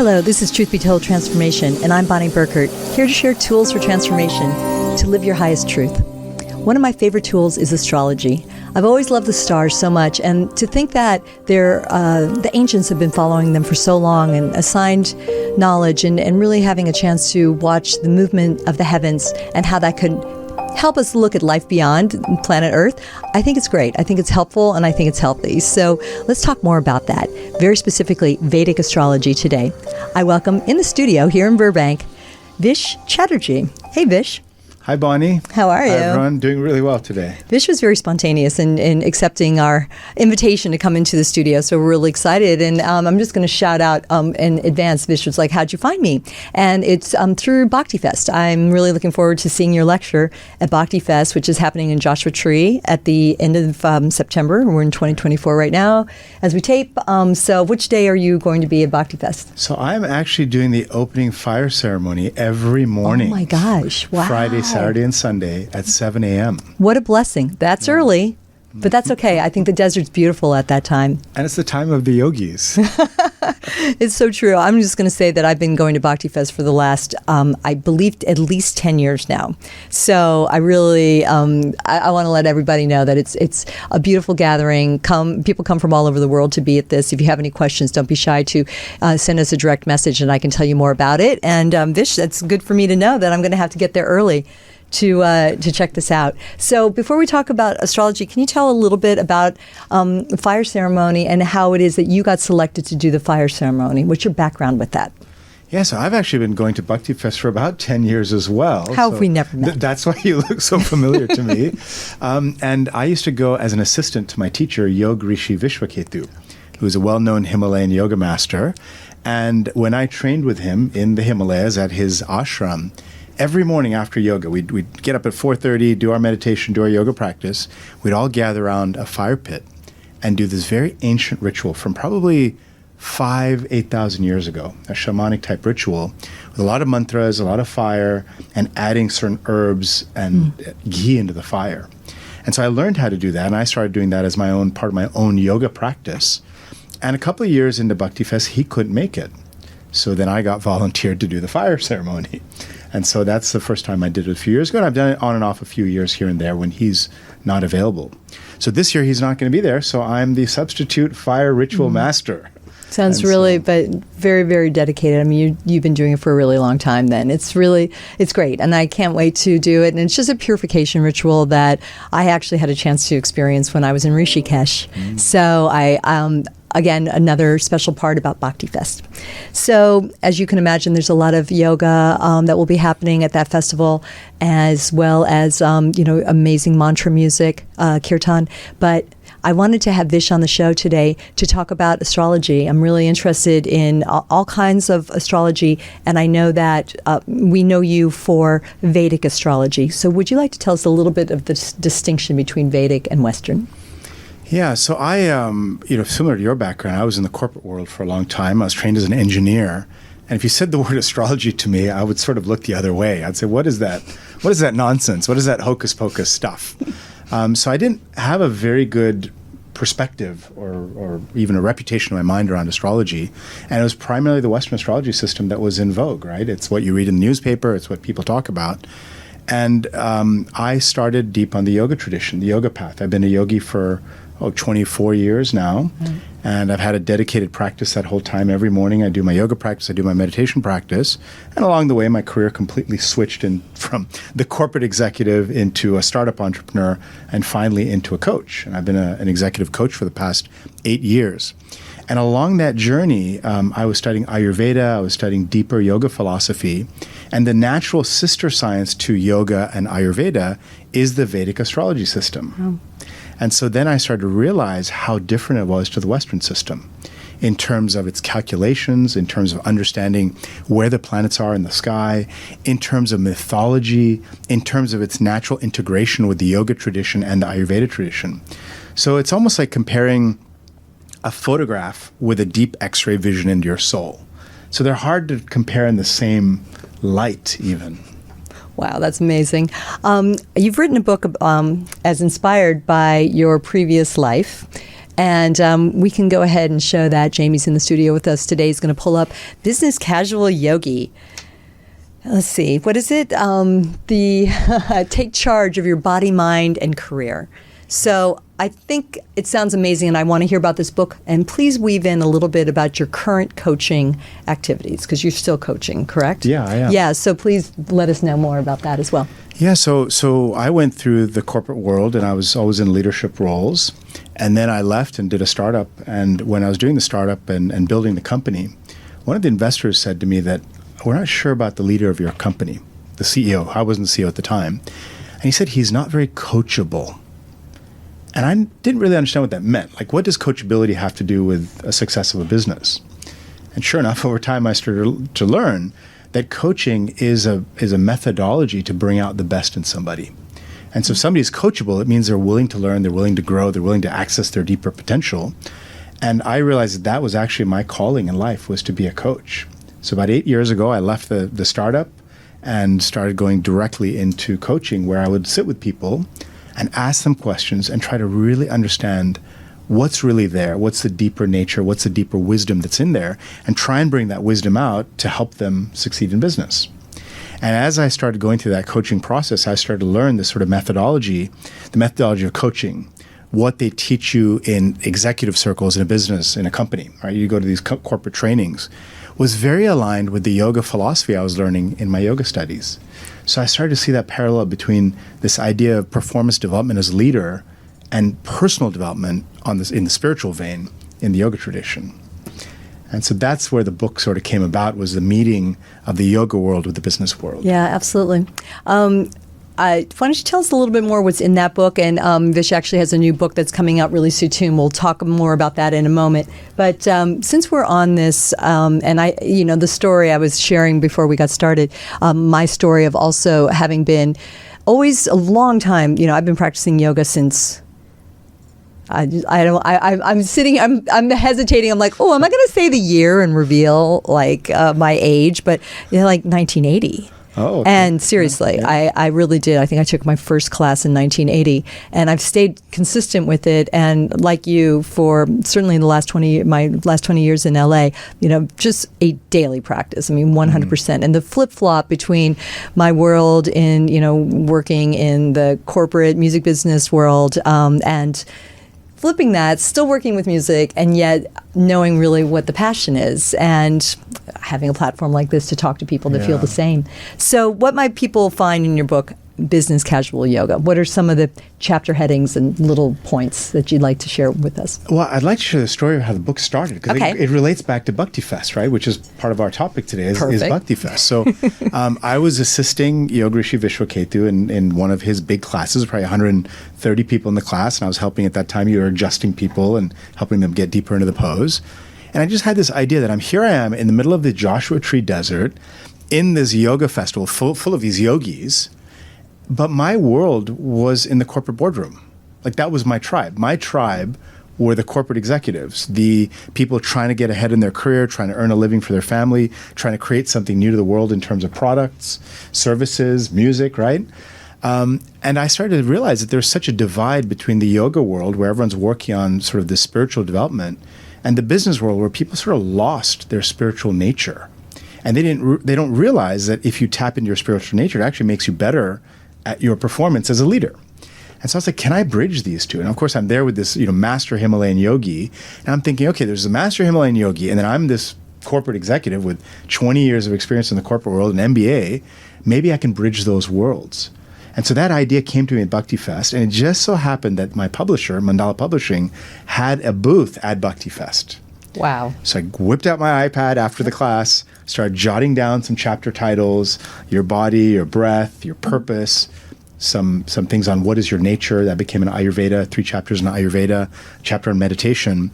Hello, this is Truth Be Told Transformation, and I'm Bonnie Burkert, here to share tools for transformation to live your highest truth. One of my favorite tools is astrology. I've always loved the stars so much, and to think that the ancients have been following them for so long and assigned knowledge and really having a chance to watch the movement of the heavens and how that could help us look at life beyond planet Earth. I think it's great. I think it's helpful, and I think it's healthy. So let's talk more about that, very specifically Vedic astrology today. I welcome in the studio here in Burbank, Vish Chatterji. Hey, Vish. Hi, Bonnie. How are you? Hi, everyone. Doing really well today. Vish was very spontaneous in accepting our invitation to come into the studio, so we're really excited. And I'm just going to shout out in advance. Vish was like, how'd you find me? And it's through Bhakti Fest. I'm really looking forward to seeing your lecture at Bhakti Fest, which is happening in Joshua Tree at the end of September. We're in 2024 right now as we tape. So which day are you going to be at Bhakti Fest? So I'm actually doing the opening fire ceremony every morning. Oh, my gosh. Wow. Friday, Saturday, and Sunday at 7 a.m. What a blessing. That's early, but that's okay. I think the desert's beautiful at that time. And it's the time of the yogis. It's so true. I'm just going to say that I've been going to Bhakti Fest for the last, I believe, at least 10 years now. So I really, I want to let everybody know that it's a beautiful gathering. People come from all over the world to be at this. If you have any questions, don't be shy to send us a direct message, and I can tell you more about it. And Vish, that's good for me to know that I'm going to have to get there early to check this out. So before we talk about astrology, can you tell a little bit about the fire ceremony and how it is that you got selected to do the fire ceremony? What's your background with that? Yeah, so I've actually been going to Bhakti Fest for about 10 years as well. How have we never met? That's why you look so familiar to me. And I used to go as an assistant to my teacher, Yog Rishi Vishwaketu, who's a well-known Himalayan yoga master. And when I trained with him in the Himalayas at his ashram, every morning after yoga, we'd get up at 4:30, do our meditation, do our yoga practice. We'd all gather around a fire pit and do this very ancient ritual from probably 8,000 years ago, a shamanic type ritual with a lot of mantras, a lot of fire, and adding certain herbs and ghee into the fire. And so I learned how to do that, and I started doing that as my own part of my own yoga practice. And a couple of years into Bhakti Fest, he couldn't make it. So then I got volunteered to do the fire ceremony. And so that's the first time I did it a few years ago. And I've done it on and off a few years here and there when he's not available. So this year he's not going to be there. So I'm the substitute fire ritual master. Sounds but very, very dedicated. I mean, you've been doing it for a really long time then. It's great. And I can't wait to do it. And it's just a purification ritual that I actually had a chance to experience when I was in Rishikesh. So again, another special part about Bhakti Fest. So as you can imagine, there's a lot of yoga that will be happening at that festival, as well as, amazing mantra music, kirtan. But I wanted to have Vish on the show today to talk about astrology. I'm really interested in all kinds of astrology, and I know that we know you for Vedic astrology. So would you like to tell us a little bit of the distinction between Vedic and Western? Yeah, so I, similar to your background, I was in the corporate world for a long time. I was trained as an engineer. And if you said the word astrology to me, I would sort of look the other way. I'd say, what is that? What is that nonsense? What is that hocus pocus stuff? So I didn't have a very good perspective or even a reputation in my mind around astrology. And it was primarily the Western astrology system that was in vogue, right? It's what you read in the newspaper. It's what people talk about. And I started deep on the yoga tradition, the yoga path. I've been a yogi for 24 years now, and I've had a dedicated practice that whole time. Every morning I do my yoga practice, I do my meditation practice, and along the way my career completely switched from the corporate executive into a startup entrepreneur and finally into a coach. And I've been an executive coach for the past 8 years. And along that journey, I was studying Ayurveda, I was studying deeper yoga philosophy, and the natural sister science to yoga and Ayurveda is the Vedic astrology system. And so then I started to realize how different it was to the Western system in terms of its calculations, in terms of understanding where the planets are in the sky, in terms of mythology, in terms of its natural integration with the yoga tradition and the Ayurveda tradition. So it's almost like comparing a photograph with a deep X-ray vision into your soul. So they're hard to compare in the same light even. Wow, that's amazing. You've written a book as inspired by your previous life, And we can go ahead and show that. Jamie's in the studio with us today. He's going to pull up Business Casual Yogi. Let's see. What is it? The take charge of your body, mind, and career. So I think it sounds amazing, and I want to hear about this book. And please weave in a little bit about your current coaching activities, because you're still coaching, correct? Yeah, I am. Yeah, so please let us know more about that as well. Yeah, so I went through the corporate world, and I was always in leadership roles. And then I left and did a startup. And when I was doing the startup and building the company, one of the investors said to me that, we're not sure about the leader of your company, the CEO. I wasn't the CEO at the time. And he said, he's not very coachable. And I didn't really understand what that meant. Like, what does coachability have to do with a success of a business? And sure enough, over time, I started to learn that coaching is a methodology to bring out the best in somebody. And so if somebody's coachable, it means they're willing to learn, they're willing to grow, they're willing to access their deeper potential. And I realized that was actually my calling in life, was to be a coach. So about 8 years ago, I left the startup and started going directly into coaching, where I would sit with people and ask them questions and try to really understand what's really there, what's the deeper nature, what's the deeper wisdom that's in there, and try and bring that wisdom out to help them succeed in business. And as I started going through that coaching process, I started to learn this sort of methodology, the methodology of coaching, what they teach you in executive circles in a business, in a company, right? You go to these corporate trainings, was very aligned with the yoga philosophy I was learning in my yoga studies. So I started to see that parallel between this idea of performance development as a leader and personal development in the spiritual vein in the yoga tradition. And so that's where the book sort of came about, was the meeting of the yoga world with the business world. Yeah, absolutely. Why don't you tell us a little bit more what's in that book? And Vish actually has a new book that's coming out really soon. We'll talk more about that in a moment. But since we're on this, and the story I was sharing before we got started, my story of also having been always a long time, I've been practicing yoga since. I'm hesitating. I'm like, am I going to say the year and reveal my age? But 1980. Oh, okay. And seriously, yeah. I really did. I think I took my first class in 1980, and I've stayed consistent with it. And like you, for certainly my last 20 years in LA, just a daily practice. 100%. And the flip flop between my world in, working in the corporate music business world, and flipping that, still working with music, and yet knowing really what the passion is, and having a platform like this to talk to people that feel the same. So what might people find in your book, Business Casual Yoga? What are some of the chapter headings and little points that you'd like to share with us? Well, I'd like to share the story of how the book started, because Okay. it relates back to Bhakti Fest, right? Which is part of our topic today, is Bhakti Fest. So I was assisting Yoga Rishi Vish Chatterji in one of his big classes, probably 130 people in the class, and I was helping at that time. You were adjusting people and helping them get deeper into the pose. And I just had this idea that I am in the middle of the Joshua Tree Desert in this yoga festival full of these yogis. But my world was in the corporate boardroom. That was my tribe. My tribe were the corporate executives, the people trying to get ahead in their career, trying to earn a living for their family, trying to create something new to the world in terms of products, services, music, right? And I started to realize that there's such a divide between the yoga world, where everyone's working on sort of the spiritual development, and the business world, where people sort of lost their spiritual nature. And they don't realize that if you tap into your spiritual nature, it actually makes you better at your performance as a leader. And so I was like, can I bridge these two? And of course, I'm there with this, master Himalayan yogi. And I'm thinking, okay, there's a master Himalayan yogi, and then I'm this corporate executive with 20 years of experience in the corporate world, an MBA. Maybe I can bridge those worlds. And so that idea came to me at Bhakti Fest. And it just so happened that my publisher, Mandala Publishing, had a booth at Bhakti Fest. Wow. So I whipped out my iPad after the class, started jotting down some chapter titles, your body, your breath, your purpose, some things on what is your nature. That became an Ayurveda, 3 chapters in Ayurveda, chapter on meditation.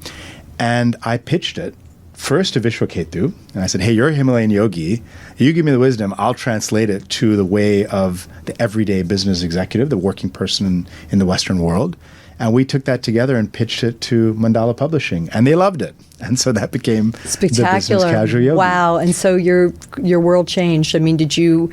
And I pitched it first to Vish Chatterji, and I said, hey, you're a Himalayan yogi. You give me the wisdom, I'll translate it to the way of the everyday business executive, the working person in the Western world. And we took that together and pitched it to Mandala Publishing, and they loved it. And so that became Spectacular. the Business Casual Yogi. Wow. And so your world changed. Did you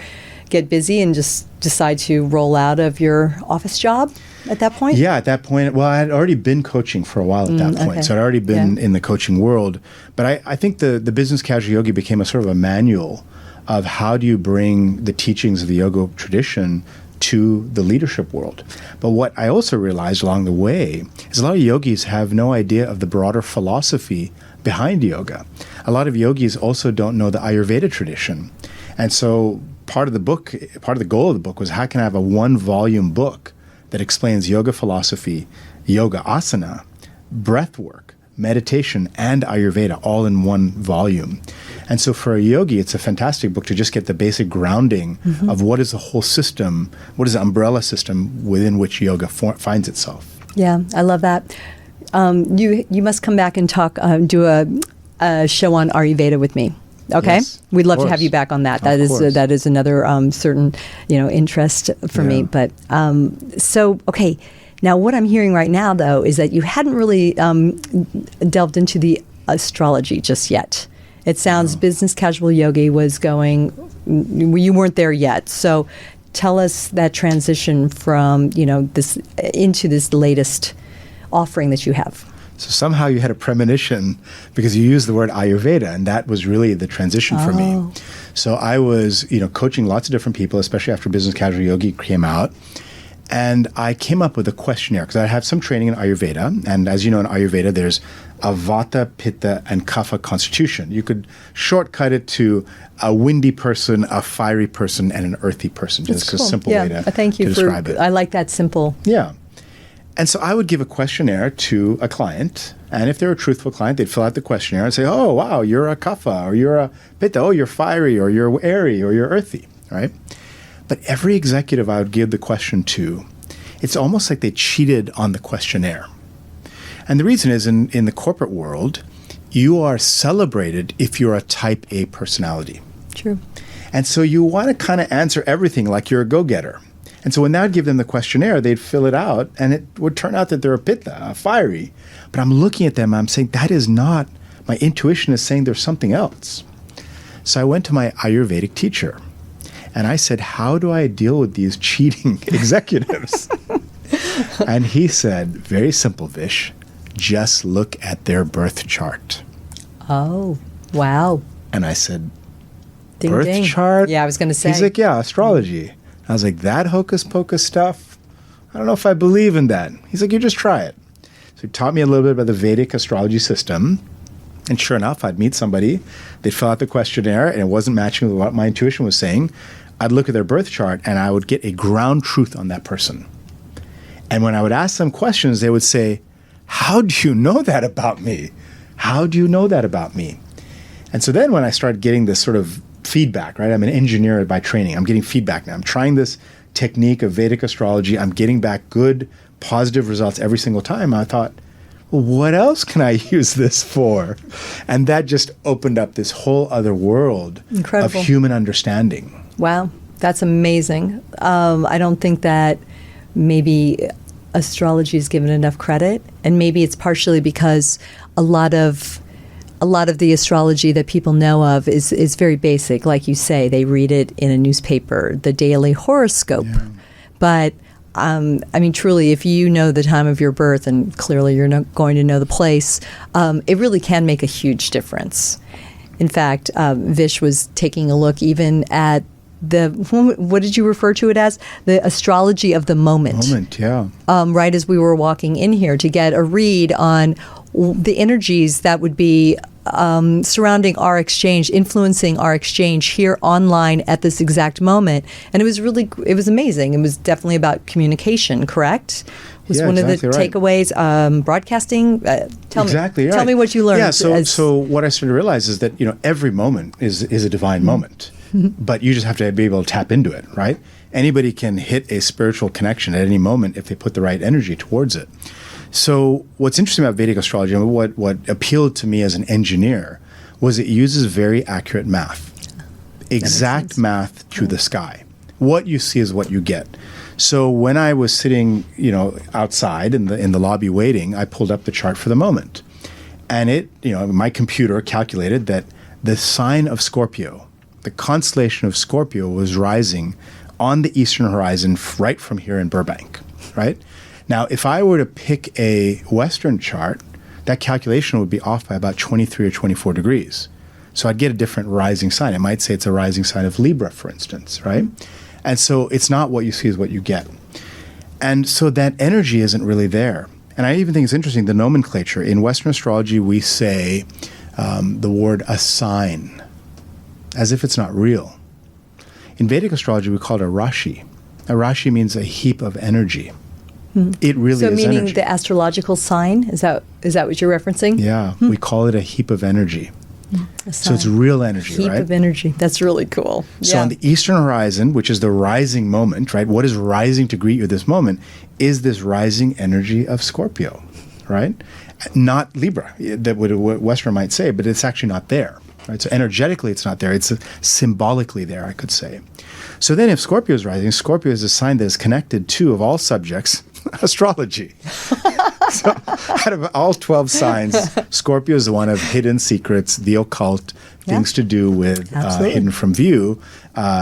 get busy and just decide to roll out of your office job at that point? Yeah, at that point, well, I had already been coaching for a while at that point. Okay. So I'd already been in the coaching world. But I think the Business Casual Yogi became a sort of a manual of how do you bring the teachings of the yoga tradition to the leadership world. But what I also realized along the way is a lot of yogis have no idea of the broader philosophy behind yoga. A lot of yogis also don't know the Ayurveda tradition. And so part of the goal of the book was how can I have a one-volume book that explains yoga philosophy, yoga asana, breath work, meditation, and Ayurveda all in one volume. And so for a yogi, it's a fantastic book to just get the basic grounding of what is the whole system, what is the umbrella system within which yoga finds itself. Yeah, I love that. You must come back and do a show on Ayurveda with me. Okay, Yes, we'd love to course. have you back on that. Of That is another certain interest for me. But okay. Now, what I'm hearing right now, though, is that you hadn't really delved into the astrology just yet. It sounds Business Casual Yogi was going, you weren't there yet. So tell us that transition from, this into this latest offering that you have. So somehow you had a premonition because you used the word Ayurveda, and that was really the transition for me. So I was, coaching lots of different people, especially after Business Casual Yogi came out. And I came up with a questionnaire because I have some training in Ayurveda. And as you know, in Ayurveda, there's a Vata, Pitta, and Kapha constitution. You could shortcut it to a windy person, a fiery person, and an earthy person. Just a simple way to describe it. I like that simple. Yeah. And so I would give a questionnaire to a client. And if they're a truthful client, they'd fill out the questionnaire and say, oh, wow, you're a Kapha, or you're a Pitta, oh, you're fiery, or you're airy, or you're earthy, right? But every executive I would give the question to, it's almost like they cheated on the questionnaire. And the reason is in the corporate world, you are celebrated if you're a type A personality. True. And so you want to kind of answer everything like you're a go-getter. And so when I would give them the questionnaire, they'd fill it out, and it would turn out that they're a Pitta, a fiery. But I'm looking at them, I'm saying, that is not, my intuition is saying there's something else. So I went to my Ayurvedic teacher. And I said, how do I deal with these cheating executives? And he said, very simple, Vish, just look at their birth chart. Oh, wow. And I said, Ding, birth ding. chart? Yeah, I was going to say. He's like, yeah, astrology. I was like, that hocus pocus stuff? I don't know if I believe in that. He's like, you just try it. So he taught me a little bit about the Vedic astrology system. And sure enough, I'd meet somebody, they'd fill out the questionnaire, and it wasn't matching with what my intuition was saying. I'd look at their birth chart, and I would get a ground truth on that person. And when I would ask them questions, they would say, how do you know that about me? How do you know that about me? And so then when I started getting this sort of feedback, right? I'm an engineer by training. I'm getting feedback now. I'm trying this technique of Vedic astrology. I'm getting back good, positive results every single time. I thought, well, what else can I use this for? And that just opened up this whole other world of human understanding. Wow, that's amazing. I don't think that maybe astrology is given enough credit, and maybe it's partially because a lot of the astrology that people know of is very basic. Like you say, they read it in a newspaper, the daily horoscope. Yeah. But truly, if you know the time of your birth, and clearly you're not going to know the place, it really can make a huge difference. In fact, Vish was taking a look even at what did you refer to it as? The astrology of the moment. Yeah. Right as we were walking in here to get a read on the energies that would be surrounding our exchange, influencing our exchange here online at this exact moment. And it was amazing. It was definitely about communication, correct? Was one exactly of the takeaways, broadcasting? Tell me what you learned. Yeah, so what I started to realize is that, every moment is a divine moment. But you just have to be able to tap into it, right? Anybody can hit a spiritual connection at any moment if they put the right energy towards it. So what's interesting about Vedic astrology, and what appealed to me as an engineer, was it uses very accurate math. Exact math to the sky. What you see is what you get. So when I was sitting, outside in the lobby waiting, I pulled up the chart for the moment. And my computer calculated that the sign of Scorpio, the constellation of Scorpio was rising on the eastern horizon right from here in Burbank, right? Now, if I were to pick a Western chart, that calculation would be off by about 23 or 24 degrees. So I'd get a different rising sign. It might say it's a rising sign of Libra, for instance, right? And so it's not what you see is what you get. And so that energy isn't really there. And I even think it's interesting, the nomenclature. In Western astrology, we say the word a sign, as if it's not real. In Vedic astrology, we call it a rashi. A rashi means a heap of energy. It really so is meaning energy. the astrological sign? Is that what you're referencing? Yeah, we call it a heap of energy. A So it's sign. real energy, Heap right? of energy. That's really cool. So on the eastern horizon, which is the rising moment, right? What is rising to greet you at this moment is this rising energy of Scorpio, right? Not Libra, that what Western might say, but it's actually not there, right? So energetically, it's not there. It's symbolically there, I could say. So then if Scorpio is rising, Scorpio is a sign that is connected to, of all subjects, astrology. So out of all 12 signs, Scorpio is the one of hidden secrets, the occult, things to do with hidden from view,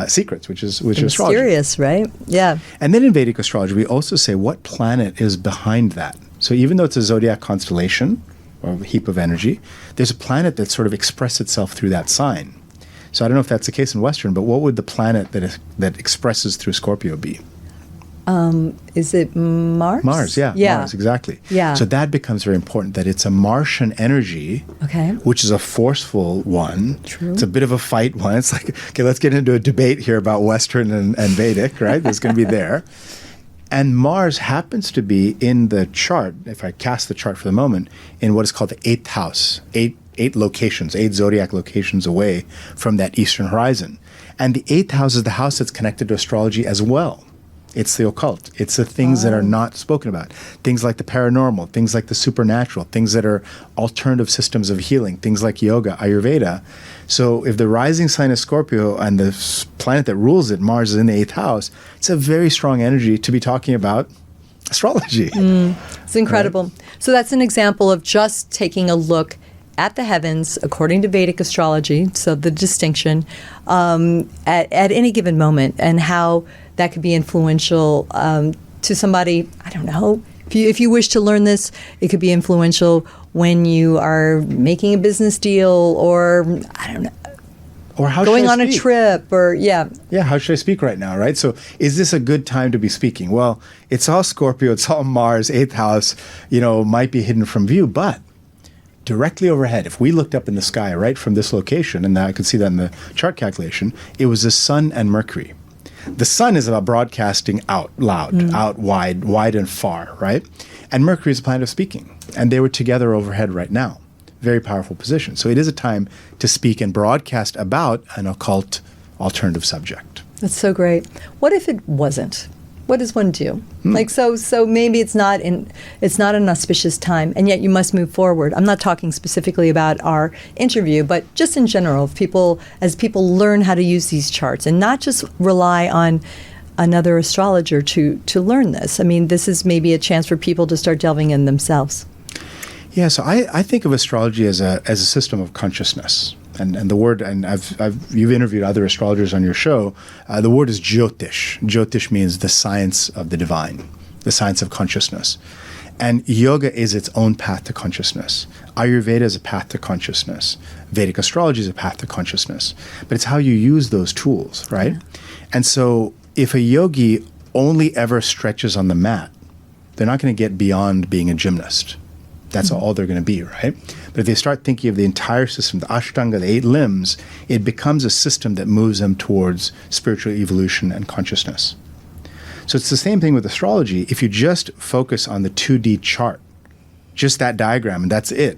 secrets, which is astrology. Mysterious, right? Yeah. And then in Vedic astrology, we also say what planet is behind that. So even though it's a zodiac constellation, or a heap of energy, there's a planet that sort of expresses itself through that sign. So I don't know if that's the case in Western, but what would the planet that expresses through Scorpio be? Is it Mars? Mars, yeah. Mars, exactly. Yeah. So that becomes very important, that it's a Martian energy, which is a forceful one. True. It's a bit of a fight one. It's like, okay, let's get into a debate here about Western and Vedic, right? There's going to be there. And Mars happens to be in the chart, if I cast the chart for the moment, in what is called the 8th house, eight locations, 8 zodiac locations away from that eastern horizon. And the 8th house is the house that's connected to astrology as well. It's the occult. It's the things that are not spoken about. Things like the paranormal, things like the supernatural, things that are alternative systems of healing, things like yoga, Ayurveda. So if the rising sign is Scorpio and the planet that rules it, Mars, is in the 8th house, it's a very strong energy to be talking about astrology. It's incredible. Right? So that's an example of just taking a look at the heavens according to Vedic astrology, so the distinction, at any given moment, and how that could be influential to somebody. I don't know. If you wish to learn this, it could be influential when you are making a business deal, or I don't know, or how going should I on speak? A trip, or how should I speak right now, right? So is this a good time to be speaking? Well, it's all Scorpio, it's all Mars, 8th house, might be hidden from view, but directly overhead, if we looked up in the sky right from this location, and I could see that in the chart calculation, it was the sun and Mercury. The sun is about broadcasting out loud, out wide and far, right? And Mercury is a planet of speaking. And they were together overhead right now. Very powerful position. So it is a time to speak and broadcast about an occult alternative subject. That's so great. What if it wasn't? What does one do? Like so maybe it's not an auspicious time, and yet you must move forward. I'm not talking specifically about our interview, but just in general, as people learn how to use these charts and not just rely on another astrologer to learn this. I mean, this is maybe a chance for people to start delving in themselves. Yeah, so I think of astrology as a system of consciousness. And the word, and you've interviewed other astrologers on your show, the word is Jyotish. Jyotish means the science of the divine, the science of consciousness. And yoga is its own path to consciousness. Ayurveda is a path to consciousness. Vedic astrology is a path to consciousness. But it's how you use those tools, right? Yeah. And so if a yogi only ever stretches on the mat, they're not going to get beyond being a gymnast. That's all they're going to be, right? But if they start thinking of the entire system, the Ashtanga, the 8 limbs, it becomes a system that moves them towards spiritual evolution and consciousness. So it's the same thing with astrology. If you just focus on the 2D chart, just that diagram, and that's it,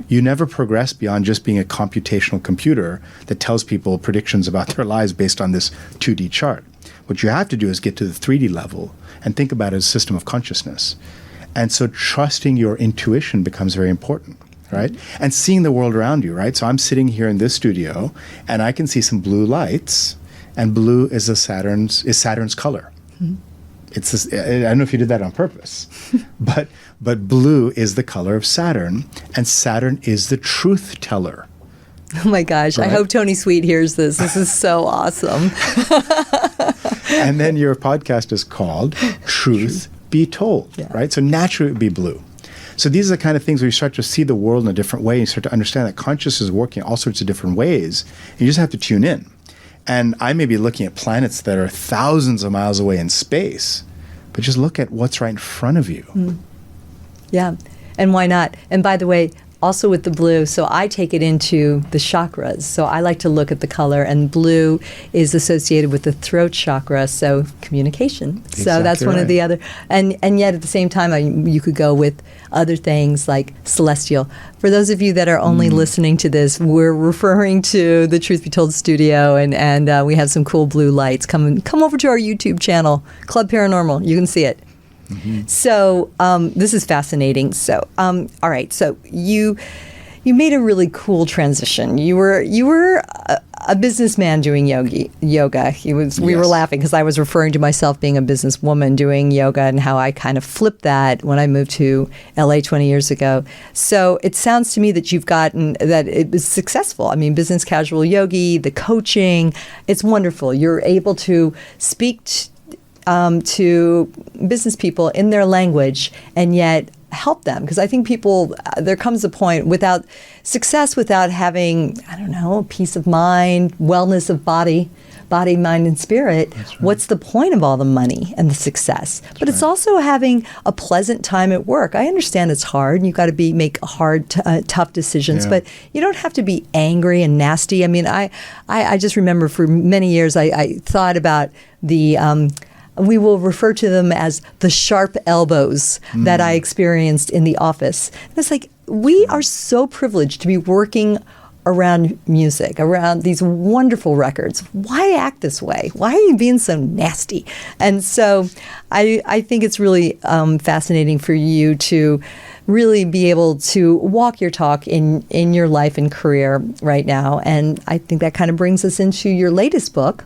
you never progress beyond just being a computational computer that tells people predictions about their lives based on this 2D chart. What you have to do is get to the 3D level and think about it as a system of consciousness. And so trusting your intuition becomes very important, right? And seeing the world around you, right? So I'm sitting here in this studio, and I can see some blue lights, and blue is Saturn's color. It's this, I don't know if you did that on purpose, but blue is the color of Saturn, and Saturn is the truth teller. Oh my gosh. Right? I hope Tony Sweet hears this. This is so awesome. And then your podcast is called Truth Be Told, right? So naturally it would be blue. So these are the kind of things where you start to see the world in a different way. You start to understand that consciousness is working all sorts of different ways. You just have to tune in. And I may be looking at planets that are thousands of miles away in space, but just look at what's right in front of you. Yeah. And why not? And by the way, also with the blue, so I take it into the chakras. So I like to look at the color, and blue is associated with the throat chakra, so communication. Exactly so that's one right. of the other. And yet at the same time, you could go with other things like celestial. For those of you that are only listening to this, we're referring to the Truth Be Told studio, and we have some cool blue lights. Come over to our YouTube channel, Club Paranormal. You can see it. So this is fascinating. So all right. So you made a really cool transition. You were a businessman doing yoga. We were laughing because I was referring to myself being a businesswoman doing yoga, and how I kind of flipped that when I moved to LA 20 years ago. So it sounds to me that you've gotten that it was successful. I mean, Business Casual Yogi, the coaching, it's wonderful. You're able to speak to business people in their language and yet help them. Because I think people, there comes a point without success, without having, I don't know, peace of mind, wellness of body, mind, and spirit. Right. What's the point of all the money and the success? But it's also having a pleasant time at work. I understand it's hard, and you've got to make hard, tough decisions, but you don't have to be angry and nasty. I mean, I just remember for many years I thought about the we will refer to them as the sharp elbows that I experienced in the office. And it's like, we are so privileged to be working around music, around these wonderful records. Why act this way? Why are you being so nasty? And so I think it's really fascinating for you to really be able to walk your talk in your life and career right now. And I think that kind of brings us into your latest book,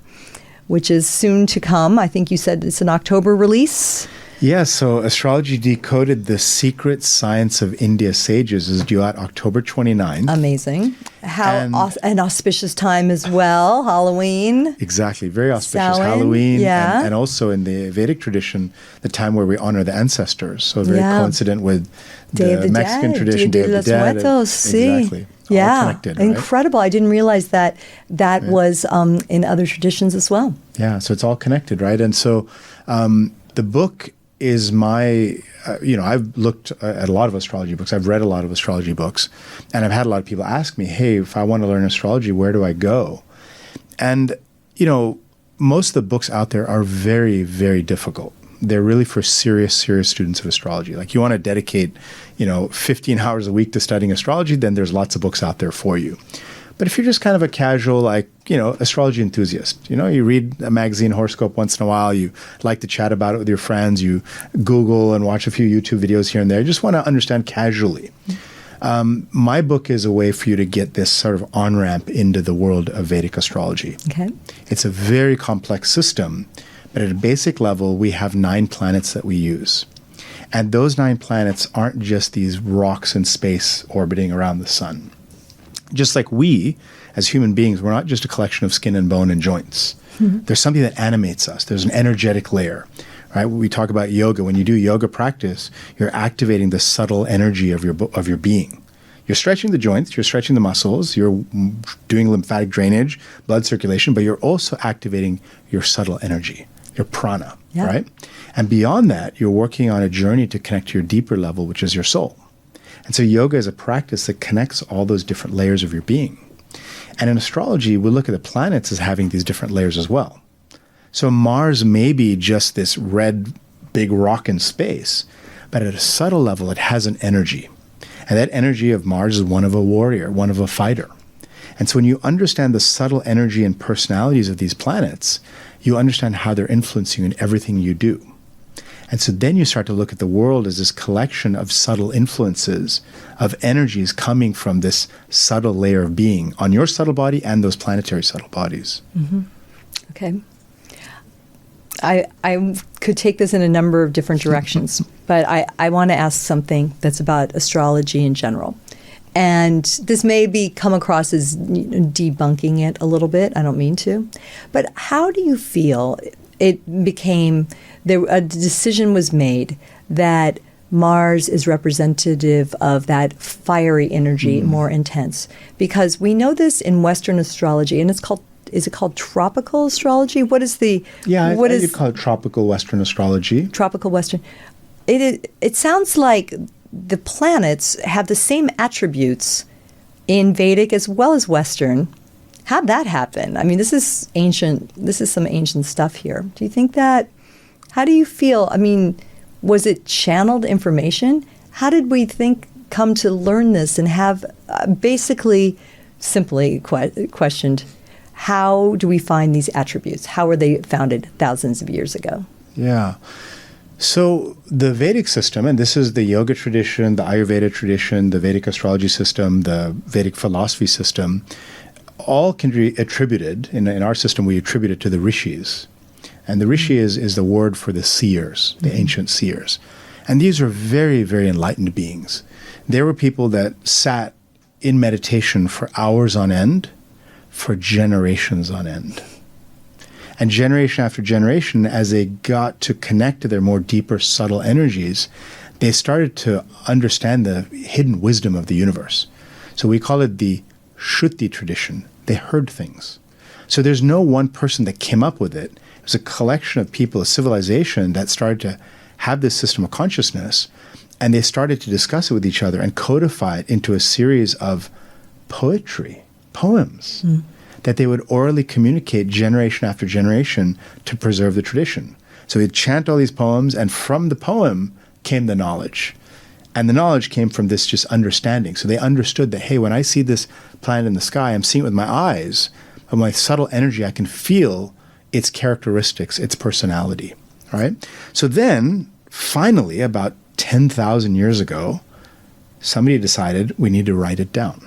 which is soon to come. I think you said it's an October release. Yeah, so Astrology Decoded, The Secret Science of India Sages is due out October 29th. Amazing. An auspicious time as well, Halloween. Exactly, very auspicious. Samhain, Halloween, yeah. and also in the Vedic tradition, the time where we honor the ancestors. So very coincident with Day of the the Mexican Dead. tradition, Dia Day de of the los Dead. Muertos, sí. Exactly. Yeah, All connected, right? Incredible. I didn't realize that was in other traditions as well. Yeah, so it's all connected, right? And so the book is my, I've looked at a lot of astrology books. I've read a lot of astrology books. And I've had a lot of people ask me, hey, if I want to learn astrology, where do I go? And, most of the books out there are very, very difficult. They're really for serious students of astrology. Like you want to dedicate, 15 hours a week to studying astrology, then there's lots of books out there for you. But if you're just kind of a casual, astrology enthusiast, you read a magazine horoscope once in a while, you like to chat about it with your friends, you Google and watch a few YouTube videos here and there, you just want to understand casually. My book is a way for you to get this sort of on-ramp into the world of Vedic astrology. Okay. It's a very complex system, but at a basic level, we have 9 planets that we use. And those 9 planets aren't just these rocks in space orbiting around the sun. Just like we, as human beings, we're not just a collection of skin and bone and joints. There's something that animates us. There's an energetic layer, right? We talk about yoga. When you do yoga practice, you're activating the subtle energy of your being. You're stretching the joints, you're stretching the muscles, you're doing lymphatic drainage, blood circulation, but you're also activating your subtle energy, your prana, right? And beyond that, you're working on a journey to connect to your deeper level, which is your soul. And so yoga is a practice that connects all those different layers of your being. And in astrology, we look at the planets as having these different layers as well. So Mars may be just this red big rock in space, but at a subtle level, it has an energy. And that energy of Mars is one of a warrior, one of a fighter. And so when you understand the subtle energy and personalities of these planets, you understand how they're influencing you in everything you do. And so then you start to look at the world as this collection of subtle influences, of energies coming from this subtle layer of being on your subtle body and those planetary subtle bodies. Okay. I could take this in a number of different directions, but I want to ask something that's about astrology in general. And this may be come across as debunking it a little bit. I don't mean to. But how do you feel it became, a decision was made that Mars is representative of that fiery energy, more intense? Because we know this in Western astrology, and is it called tropical astrology? What is the... Yeah, you'd call it tropical Western astrology. Tropical Western. It sounds like the planets have the same attributes in Vedic as well as Western. How'd that happen? I mean, this is ancient. This is some ancient stuff here. Do you think that? How do you feel? I mean, was it channeled information? How did we come to learn this and have basically simply questioned, how do we find these attributes? How were they founded thousands of years ago? Yeah. So the Vedic system, and this is the yoga tradition, the Ayurveda tradition, the Vedic astrology system, the Vedic philosophy system, all can be attributed, in our system we attribute it to the rishis. And the rishi is the word for the seers, the ancient seers. And these are very, very enlightened beings. They were people that sat in meditation for hours on end, for generations on end. And generation after generation, as they got to connect to their more deeper, subtle energies, they started to understand the hidden wisdom of the universe. So we call it the Shruti tradition. They heard things. So there's no one person that came up with it. It was a collection of people, a civilization that started to have this system of consciousness, and they started to discuss it with each other and codify it into a series of poetry, poems, that they would orally communicate generation after generation to preserve the tradition. So they'd chant all these poems, and from the poem came the knowledge. And the knowledge came from this just understanding. So they understood that, hey, when I see this planet in the sky, I'm seeing it with my eyes, but my subtle energy, I can feel its characteristics, its personality, all right? So then, finally, about 10,000 years ago, somebody decided we need to write it down.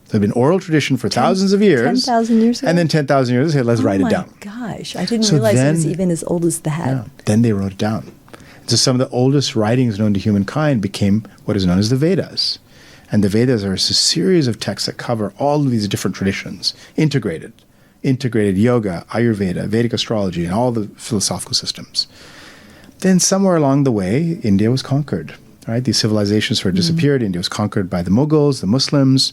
So it's been oral tradition for thousands of years. 10,000 years ago? And then 10,000 years ago, let's write it down. Oh my gosh, I didn't realize it was even as old as that. Yeah, then they wrote it down. So some of the oldest writings known to humankind became what is known as the Vedas. And the Vedas are a series of texts that cover all of these different traditions, integrated yoga, Ayurveda, Vedic astrology, and all the philosophical systems. Then somewhere along the way, India was conquered. Right? These civilizations sort of disappeared. India was conquered by the Mughals, the Muslims.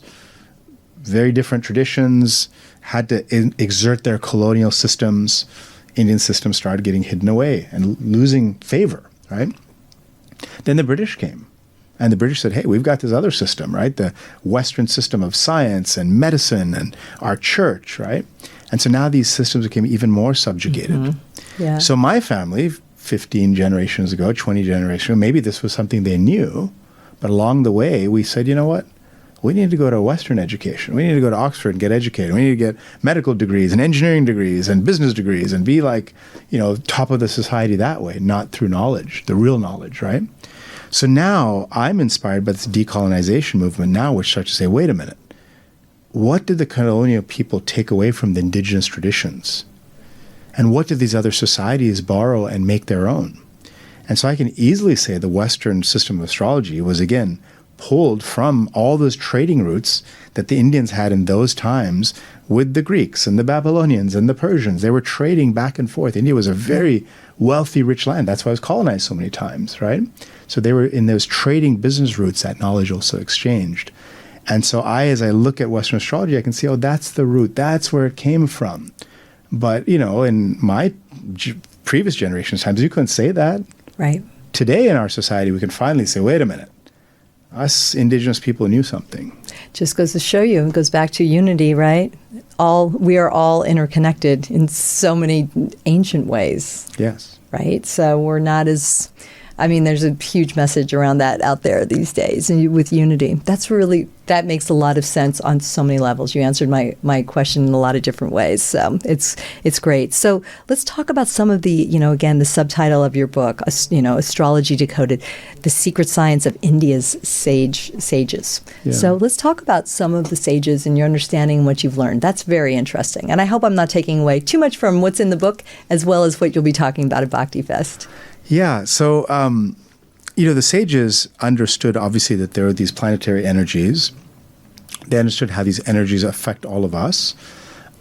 Very different traditions, had to exert their colonial systems. Indian systems started getting hidden away and losing favor, right? Then the British came. And the British said, hey, we've got this other system, right? The Western system of science and medicine and our church, right? And so now these systems became even more subjugated. Yeah. So my family, 15 generations ago, 20 generations ago, maybe this was something they knew, but along the way we said, you know what? We need to go to Western education. We need to go to Oxford and get educated. We need to get medical degrees and engineering degrees and business degrees and be like, top of the society that way, not through knowledge, the real knowledge, right? So now I'm inspired by this decolonization movement now, which starts to say, wait a minute, what did the colonial people take away from the indigenous traditions? And what did these other societies borrow and make their own? And so I can easily say the Western system of astrology was, again, pulled from all those trading routes that the Indians had in those times with the Greeks and the Babylonians and the Persians. They were trading back and forth. India was a very wealthy, rich land. That's why it was colonized so many times, right? So they were in those trading business routes that knowledge also exchanged. And so as I look at Western astrology, I can see, that's the root. That's where it came from. But, in my previous generation's times, you couldn't say that. Right. Today in our society, we can finally say, wait a minute. Us indigenous people knew something. Just goes to show you, it goes back to unity, right? We are all interconnected in so many ancient ways. Yes. Right? So we're not as, there's a huge message around that out there these days, and with unity. That makes a lot of sense on so many levels. You answered my question in a lot of different ways. So it's great. So let's talk about some of the, again, the subtitle of your book, Astrology Decoded, The Secret Science of India's Sages. Yeah. So let's talk about some of the sages and your understanding and what you've learned. That's very interesting. And I hope I'm not taking away too much from what's in the book, as well as what you'll be talking about at Bhakti Fest. Yeah. So, the sages understood, obviously, that there are these planetary energies, They understood how these energies affect all of us.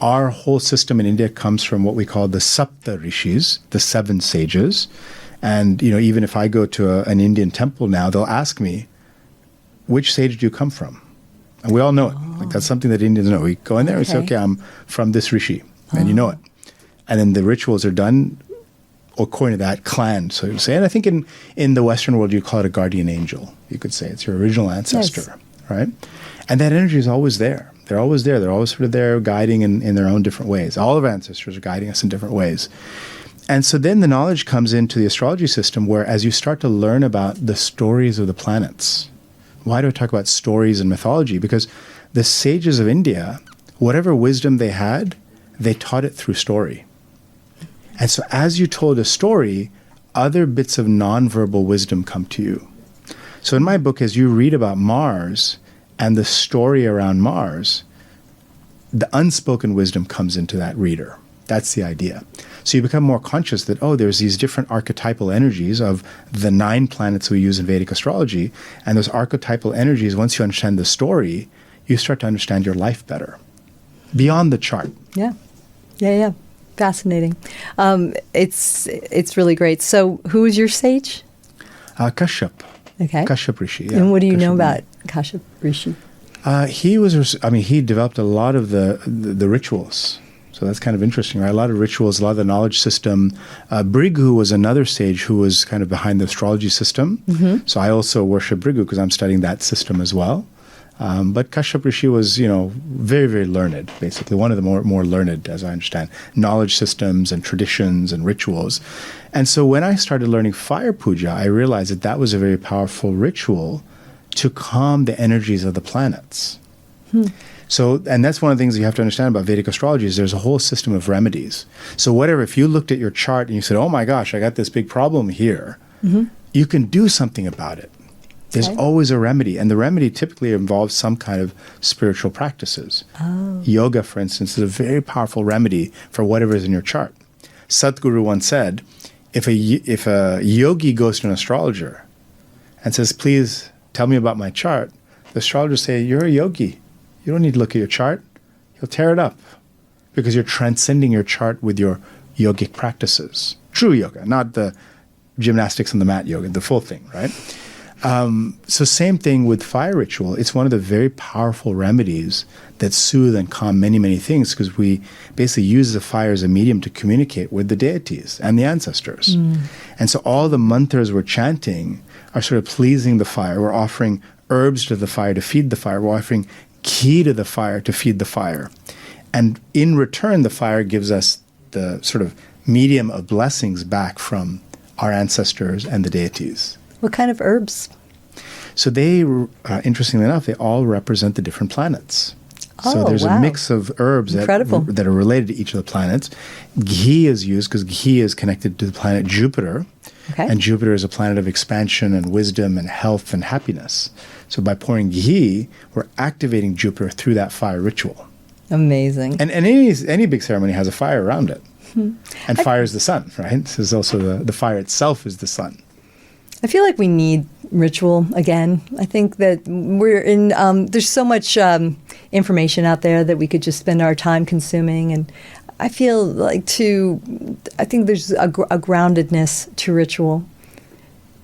Our whole system in India comes from what we call the Sapta Rishis, the 7 sages. And, even if I go to an Indian temple now, they'll ask me, which sage do you come from? And we all know it. Like, that's something that Indians know. We go in there and say, okay, I'm from this rishi. And you know it. And then the rituals are done according to that clan, so to say. And I think in the Western world, you call it a guardian angel. You could say it's your original ancestor, right? And that energy is always there. They're always there. They're always sort of there guiding in their own different ways. All of our ancestors are guiding us in different ways. And so then the knowledge comes into the astrology system where as you start to learn about the stories of the planets. Why do I talk about stories and mythology? Because the sages of India, whatever wisdom they had, they taught it through story. And so as you told a story, other bits of nonverbal wisdom come to you. So in my book, as you read about Mars and the story around Mars, the unspoken wisdom comes into that reader. That's the idea. So you become more conscious that, there's these different archetypal energies of the 9 planets we use in Vedic astrology. And those archetypal energies, once you understand the story, you start to understand your life better. Beyond the chart. Yeah. Fascinating. It's really great. So who is your sage? Kashyap. Okay. Kashyap Rishi. Yeah. And what do you know about Kashyap Rishi? He developed a lot of the rituals. So that's kind of interesting, right? A lot of rituals, a lot of the knowledge system. Bhrigu was another sage who was kind of behind the astrology system. Mm-hmm. So I also worship Bhrigu because I'm studying that system as well. But Kashyap Rishi was, very, very learned, basically. One of the more learned, as I understand, knowledge systems and traditions and rituals. And so when I started learning fire puja, I realized that was a very powerful ritual to calm the energies of the planets. So, and that's one of the things you have to understand about Vedic astrology is there's a whole system of remedies. So if you looked at your chart and you said, oh my gosh, I got this big problem here, you can do something about it. There's always a remedy. And the remedy typically involves some kind of spiritual practices. Yoga, for instance, is a very powerful remedy for whatever is in your chart. Sadhguru once said, if a yogi goes to an astrologer and says, please tell me about my chart, the astrologer say, you're a yogi. You don't need to look at your chart. He'll tear it up because you're transcending your chart with your yogic practices. True yoga, not the gymnastics on the mat yoga, the full thing, right? So same thing with fire ritual. It's one of the very powerful remedies that soothe and calm many, many things because we basically use the fire as a medium to communicate with the deities and the ancestors. And so all the mantras we're chanting are sort of pleasing the fire. We're offering herbs to the fire to feed the fire. We're offering ghee to the fire to feed the fire. And in return, the fire gives us the sort of medium of blessings back from our ancestors and the deities. What kind of herbs? So they, interestingly enough, they all represent the different planets. So there's a mix of herbs that are related to each of the planets. Ghee is used because ghee is connected to the planet Jupiter. Okay. And Jupiter is a planet of expansion and wisdom and health and happiness. So by pouring ghee, we're activating Jupiter through that fire ritual. Amazing. And any big ceremony has a fire around it. And fire is the sun, right? This is also the fire itself is the sun. I feel like we need ritual again. I think that we're in, there's so much information out there that we could just spend our time consuming. And I feel like I think there's a groundedness to ritual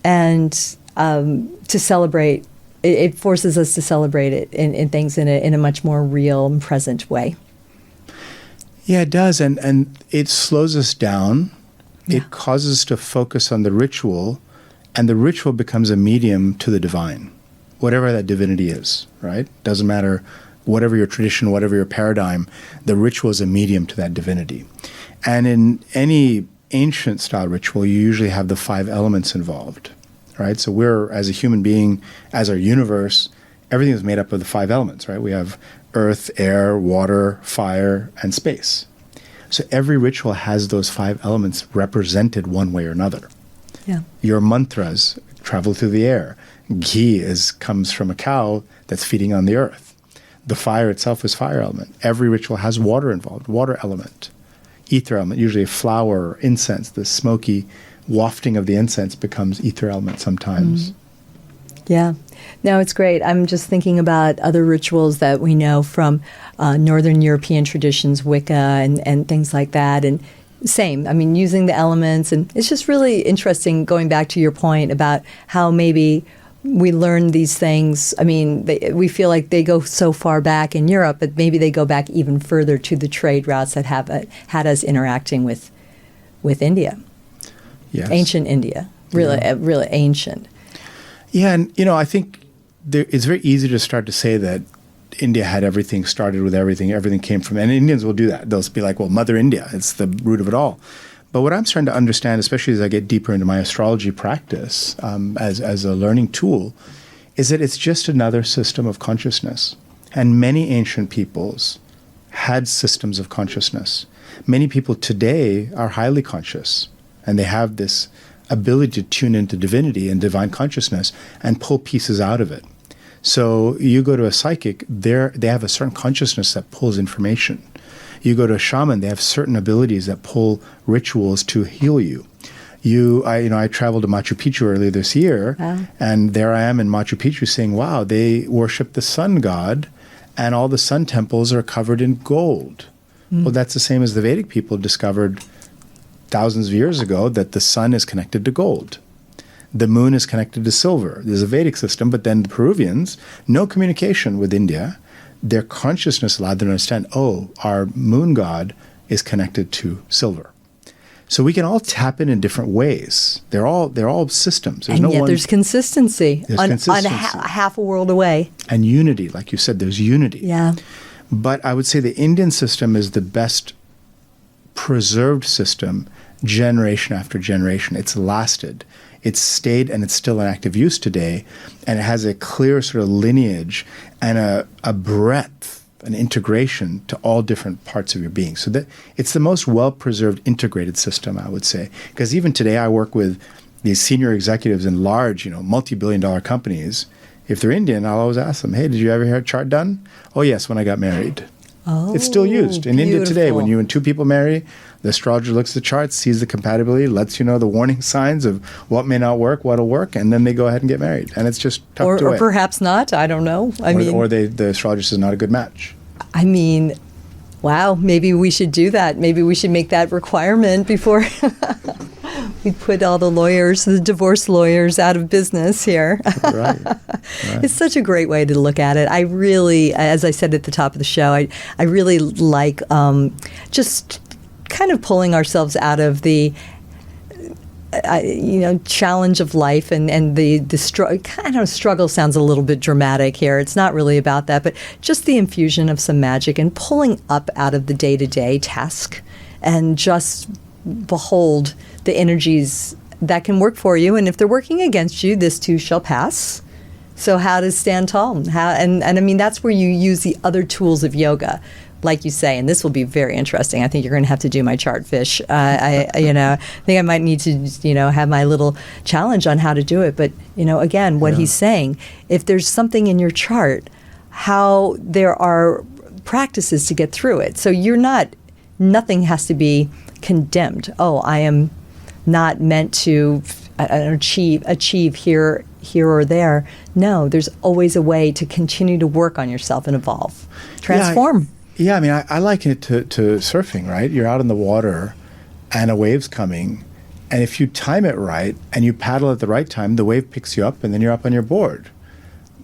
and to celebrate. It forces us to celebrate it in things in a much more real and present way. Yeah, it does. And it slows us down. Yeah. It causes us to focus on the ritual. And the ritual becomes a medium to the divine, whatever that divinity is, right? Doesn't matter, whatever your tradition, whatever your paradigm, the ritual is a medium to that divinity. And in any ancient style ritual, you usually have the 5 elements involved, right? So we're, as a human being, as our universe, everything is made up of the 5 elements, right? We have earth, air, water, fire, and space. So every ritual has those 5 elements represented one way or another. Yeah. Your mantras travel through the air. Ghee comes from a cow that's feeding on the earth. The fire itself is fire element. Every ritual has water involved, water element. Ether element, usually a flower or incense. The smoky wafting of the incense becomes ether element sometimes. Yeah. No, it's great. I'm just thinking about other rituals that we know from Northern European traditions, Wicca and things like that. And same, I mean, using the elements. And it's just really interesting going back to your point about how maybe we learn these things. I mean, we feel like they go so far back in Europe, but maybe they go back even further to the trade routes that have had us interacting with India. Yes. Ancient India, really, really ancient. Yeah, and I think it's very easy to start to say that India had everything, started with everything came from, and Indians will do that. They'll be like, well, Mother India, it's the root of it all. But what I'm starting to understand, especially as I get deeper into my astrology practice as a learning tool, is that it's just another system of consciousness. And many ancient peoples had systems of consciousness. Many people today are highly conscious, and they have this ability to tune into divinity and divine consciousness and pull pieces out of it. So you go to a psychic, they have a certain consciousness that pulls information. You go to a shaman, they have certain abilities that pull rituals to heal you. I traveled to Machu Picchu earlier this year, and there I am in Machu Picchu saying, wow, they worship the sun god, and all the sun temples are covered in gold. Well, that's the same as the Vedic people discovered thousands of years ago, that the sun is connected to gold. The moon is connected to silver. There's a Vedic system, but then the Peruvians, no communication with India. Their consciousness allowed them to understand, our moon god is connected to silver. So we can all tap in different ways. They're all systems. There's there's consistency. On half a world away. And unity, like you said, there's unity. Yeah. But I would say the Indian system is the best preserved system generation after generation. It's lasted. It's stayed, and it's still in active use today. And it has a clear sort of lineage and a breadth, an integration to all different parts of your being. So that it's the most well-preserved, integrated system, I would say. Because even today I work with these senior executives in large, multi-billion-dollar companies. If they're Indian, I'll always ask them, hey, did you ever have a chart done? Oh, yes, when I got married. Oh, it's still used in India today. When you and two people marry, the astrologer looks at the chart, sees the compatibility, lets you know the warning signs of what may not work, what'll work, and then they go ahead and get married. And it's just tucked away. Or perhaps not. I don't know. Or the astrologer says not a good match. I mean, wow, maybe we should do that. Maybe we should make that requirement before we put all the divorce lawyers out of business here. Right. It's such a great way to look at it. I really, as I said at the top of the show, I really like just kind of pulling ourselves out of the challenge of life and the struggle sounds a little bit dramatic here. It's not really about that, but just the infusion of some magic and pulling up out of the day-to-day task and just behold the energies that can work for you. And if they're working against you, this too shall pass. So how to stand tall? And I mean, that's where you use the other tools of yoga, like you say, and this will be very interesting. I think you're going to have to do my chart, Vish. I think I might need to, have my little challenge on how to do it. But, again, what he's saying, if there's something in your chart, how there are practices to get through it. So nothing has to be condemned. Oh, I am not meant to achieve here or there. No, there's always a way to continue to work on yourself and evolve, transform. Yeah, I mean, I liken it to surfing, right? You're out in the water and a wave's coming, and if you time it right and you paddle at the right time, the wave picks you up and then you're up on your board.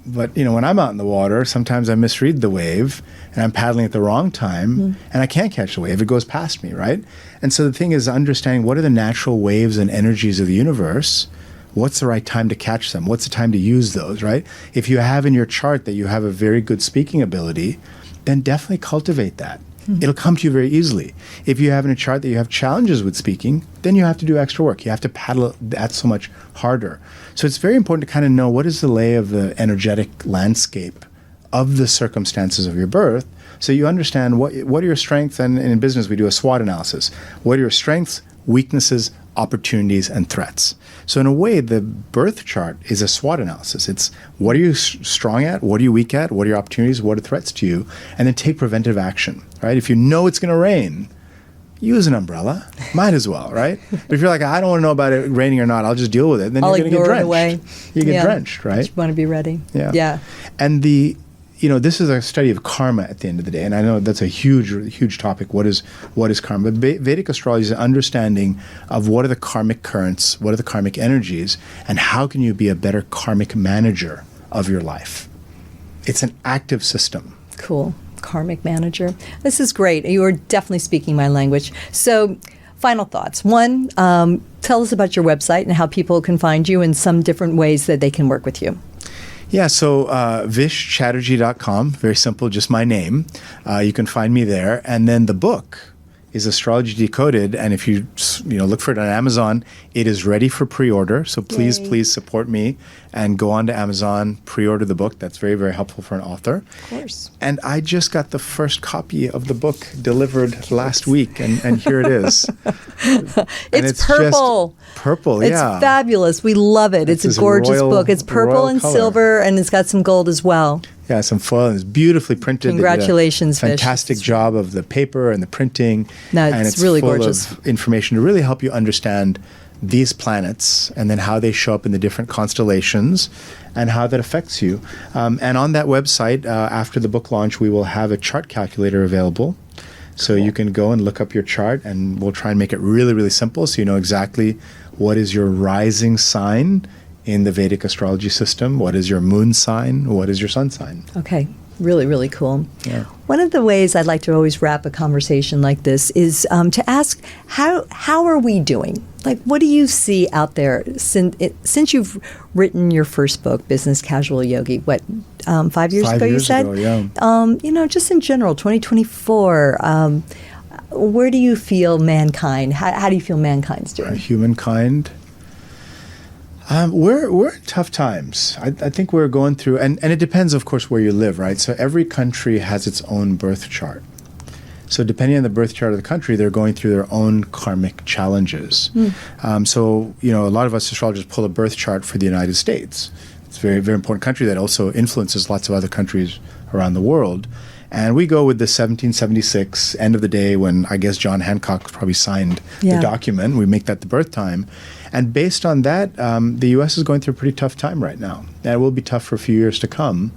But, when I'm out in the water, sometimes I misread the wave and I'm paddling at the wrong time and I can't catch the wave. It goes past me, right? And so the thing is understanding what are the natural waves and energies of the universe. What's the right time to catch them? What's the time to use those, right? If you have in your chart that you have a very good speaking ability, then definitely cultivate that. It'll come to you very easily. If you have in a chart that you have challenges with speaking, then you have to do extra work. You have to paddle that so much harder. So it's very important to kind of know what is the lay of the energetic landscape of the circumstances of your birth, so you understand what are your strengths, and in business we do a SWOT analysis. What are your strengths, weaknesses, opportunities, and threats? So in a way, the birth chart is a SWOT analysis. It's what are you strong at, what are you weak at, what are your opportunities, what are threats to you, and then take preventive action, right? If you know it's going to rain, use an umbrella. Might as well, right? But if you're like, I don't want to know about it raining or not, I'll just deal with it. Then I'll you're going to get ignore it drenched. away. You get drenched, right? You want to be ready. Yeah. And this is a study of karma at the end of the day. And I know that's a huge topic. What is karma? But Vedic astrology is an understanding of what are the karmic currents, what are the karmic energies, and how can you be a better karmic manager of your life. It's an active system. Cool. Karmic manager. This is great. You are definitely speaking my language. So, final thoughts. One, tell us about your website and how people can find you and some different ways that they can work with you. Yeah, so vishchatterji.com, very simple, just my name. You can find me there. And then the book is Astrology Decoded. And if you look for it on Amazon, it is ready for pre-order. So please support me and go on to Amazon, pre-order the book. That's very, very helpful for an author. Of course. And I just got the first copy of the book delivered last week, and here it is. It's purple. Purple, It's fabulous. We love it. It's a gorgeous book. It's purple and color. Silver, and it's got some gold as well. Yeah, some foil, and it's beautifully printed. Congratulations, Vish. Fantastic job of the paper and the printing. No, and it's really full gorgeous. of information to really help you understand these planets and then how they show up in the different constellations and how that affects you. And on that website, after the book launch, we will have a chart calculator available. So you can go and look up your chart, and we'll try and make it really, really simple so you know exactly what is your rising sign in the Vedic astrology system, what is your moon sign, what is your sun sign. Okay. Really, really cool. Yeah. One of the ways I'd like to always wrap a conversation like this is to ask, how are we doing? Like, what do you see out there since you've written your first book, Business Casual Yogi? 5 years ago, you said? 5 years ago, yeah. Just in general, 2024, where do you feel mankind? How do you feel mankind's doing? Humankind. We're in tough times. I think we're going through, and it depends, of course, where you live, right? So every country has its own birth chart. So depending on the birth chart of the country, they're going through their own karmic challenges. So, a lot of us astrologers pull a birth chart for the United States. It's a very, very important country that also influences lots of other countries around the world. And we go with the 1776, end of the day, when I guess John Hancock probably signed the document. We make that the birth time. And based on that, the U.S. is going through a pretty tough time right now. And it will be tough for a few years to come.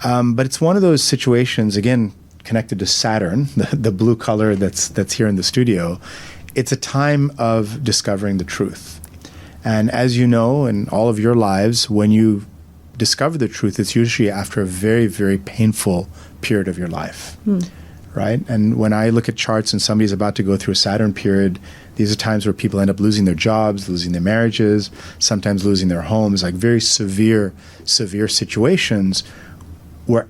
But it's one of those situations, again, connected to Saturn, the blue color that's here in the studio. It's a time of discovering the truth. And as you know, in all of your lives, when you discover the truth, it's usually after a very, very painful period of your life, right? And when I look at charts and somebody's about to go through a Saturn period, these are times where people end up losing their jobs, losing their marriages, sometimes losing their homes, like very severe situations where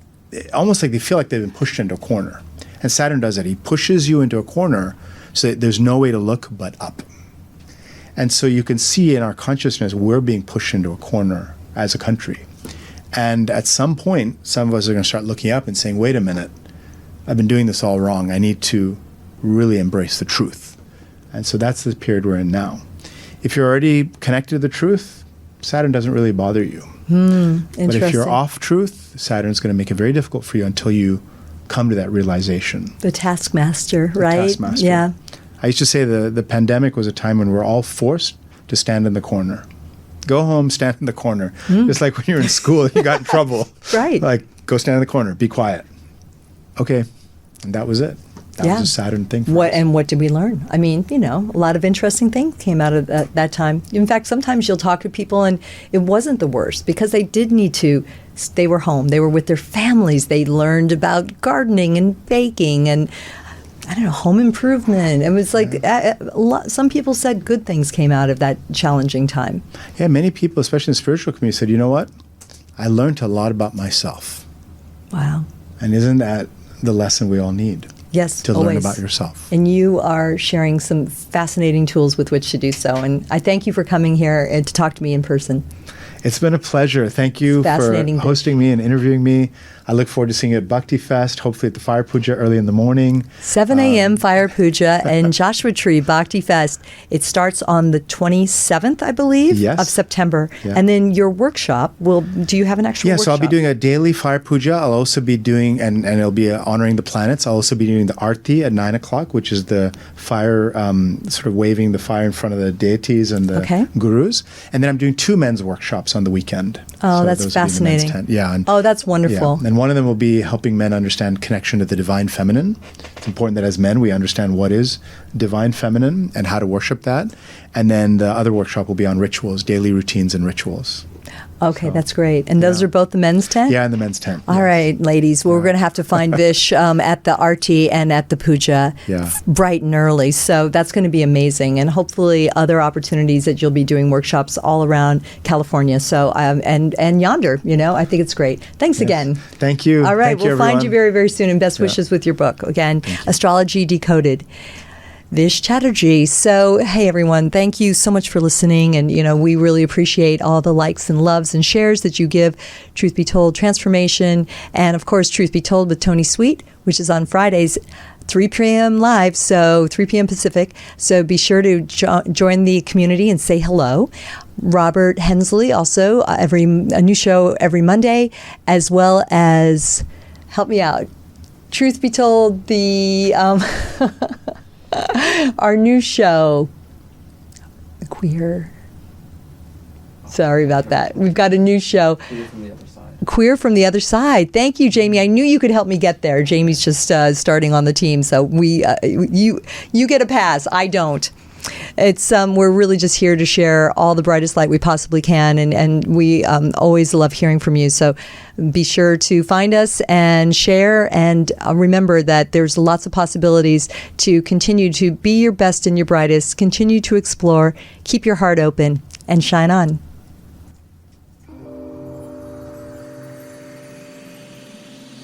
almost like they feel like they've been pushed into a corner. And Saturn does that. He pushes you into a corner so that there's no way to look but up. And so you can see in our consciousness, we're being pushed into a corner as a country. And at some point, some of us are going to start looking up and saying, wait a minute, I've been doing this all wrong. I need to really embrace the truth. And so that's the period we're in now. If you're already connected to the truth, Saturn doesn't really bother you. But if you're off truth, Saturn's going to make it very difficult for you until you come to that realization. The taskmaster, right? Taskmaster. Yeah. I used to say the pandemic was a time when we're all forced to stand in the corner. Go home, stand in the corner. Just like when you're in school, you got in trouble. Right. Like, go stand in the corner, be quiet. Okay. And that was it. That was a Saturn thing for us. And what did we learn? I mean, a lot of interesting things came out of that time. In fact, sometimes you'll talk to people and it wasn't the worst because they did need to. They were home. They were with their families. They learned about gardening and baking and, home improvement. It was like some people said good things came out of that challenging time. Yeah, many people, especially in the spiritual community, said, you know what? I learned a lot about myself. Wow. And isn't that the lesson we all need? Yes, to always. learn about yourself. And you are sharing some fascinating tools with which to do so. And I thank you for coming here and to talk to me in person. It's been a pleasure. Thank you for hosting me and interviewing me. I look forward to seeing you at Bhakti Fest, hopefully at the Fire Puja early in the morning. 7 a.m. Fire Puja and Joshua Tree Bhakti Fest. It starts on the 27th, I believe, Yes. of September. Yeah. And then your workshop do you have an actual Yeah, workshop? so I'll be doing a daily Fire Puja. I'll also be doing, and it'll be honoring the planets. I'll also be doing the Arti at 9 o'clock, which is the fire, sort of waving the fire in front of the deities and the gurus. And then I'm doing 2 men's workshops on the weekend. Oh, So that's those will be the men's fascinating. tent. Yeah. And, Oh, that's wonderful. yeah. And one of them will be helping men understand connection to the divine feminine. It's important that as men we understand what is divine feminine and how to worship that. And then the other workshop will be on rituals, daily routines and rituals. Okay, So, that's great. And those are both the men's tent? Yeah, in the men's tent. All right, ladies. Well, we're going to have to find Vish at the Arti and at the Puja bright and early. So that's going to be amazing. And hopefully other opportunities that you'll be doing workshops all around California. So, and yonder, I think it's great. Thanks again. Thank you. All right, Thank you, we'll find everyone. you very, very soon. And best wishes with your book. Again, Astrology Decoded. Vish Chatterji. So, hey everyone, thank you so much for listening. And, we really appreciate all the likes and loves and shares that you give Truth Be Told Transformation. And of course, Truth Be Told with Tony Sweet, which is on Fridays, 3 p.m. live, so 3 p.m. Pacific. So be sure to join the community and say hello. Robert Hensley, also a new show every Monday, as well as, help me out, Truth Be Told, our new show, Queer. Sorry about that. We've got a new show. Queer from the Other Side. Thank you, Jamie. I knew you could help me get there. Jamie's just starting on the team, so you get a pass. I don't. It's we're really just here to share all the brightest light we possibly can, and we always love hearing from you. So be sure to find us and share, and remember that there's lots of possibilities to continue to be your best and your brightest, continue to explore, keep your heart open, and shine on.